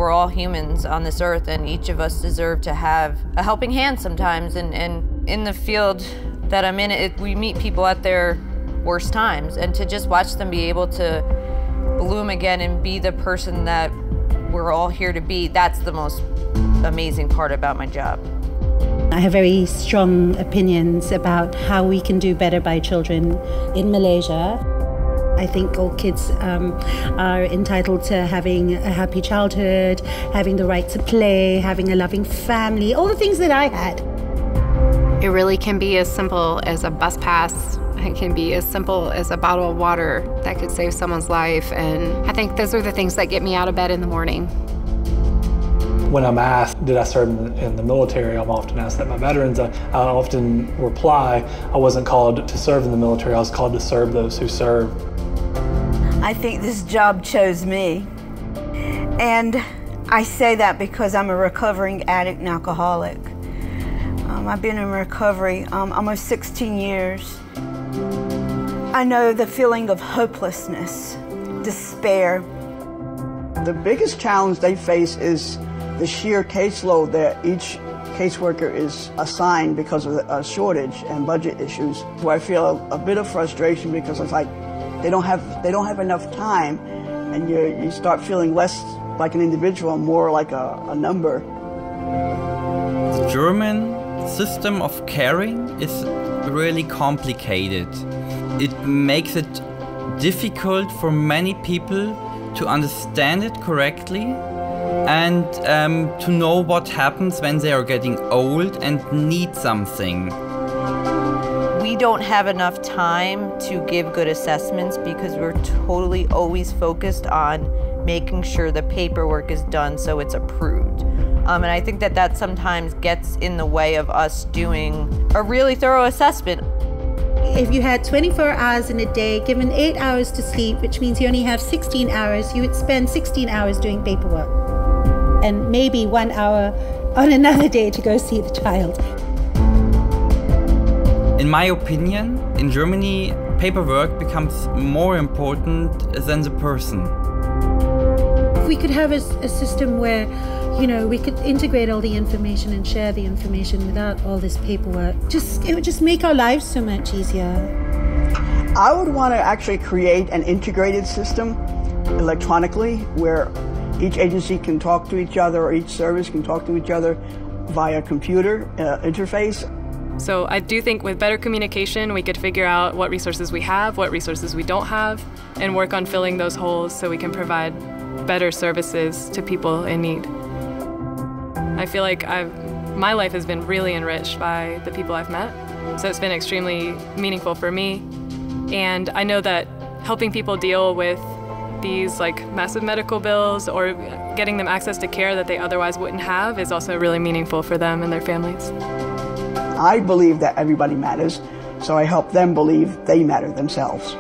we're all humans on this earth, and each of us deserve to have a helping hand sometimes. And in the field that I'm in, we meet people at their worst times, and to just watch them be able to bloom again and be the person that we're all here to be, that's the most amazing part about my job. I have very strong opinions about how we can do better by children in Malaysia. I think all kids are entitled to having a happy childhood, having the right to play, having a loving family, all the things that I had. It really can be as simple as a bus pass. It can be as simple as a bottle of water that could save someone's life. And I think those are the things that get me out of bed in the morning. When I'm asked, did I serve in the military, I'm often asked that by veterans. I often reply, I wasn't called to serve in the military, I was called to serve those who serve. I think this job chose me. And I say that because I'm a recovering addict and alcoholic. I've been in recovery almost 16 years. I know the feeling of hopelessness, despair. The biggest challenge they face is the sheer caseload that each caseworker is assigned because of a shortage and budget issues. Where I feel a bit of frustration because it's like they don't have enough time, and you start feeling less like an individual, more like a number. The German system of caring is really complicated. It makes it difficult for many people to understand it correctly and to know what happens when they are getting old and need something. We don't have enough time to give good assessments because we're totally always focused on making sure the paperwork is done so it's approved. And I think that sometimes gets in the way of us doing a really thorough assessment. If you had 24 hours in a day, given 8 hours to sleep, which means you only have 16 hours, you would spend 16 hours doing paperwork. And maybe 1 hour on another day to go see the child. In my opinion, in Germany, paperwork becomes more important than the person. If we could have a system where, you know, we could integrate all the information and share the information without all this paperwork, it would just make our lives so much easier. I would want to actually create an integrated system electronically where each agency can talk to each other, or each service can talk to each other via computer interface. So I do think with better communication, we could figure out what resources we have, what resources we don't have, and work on filling those holes so we can provide better services to people in need. I feel like my life has been really enriched by the people I've met, so it's been extremely meaningful for me. And I know that helping people deal with these massive medical bills or getting them access to care that they otherwise wouldn't have is also really meaningful for them and their families. I believe that everybody matters, so I help them believe they matter themselves.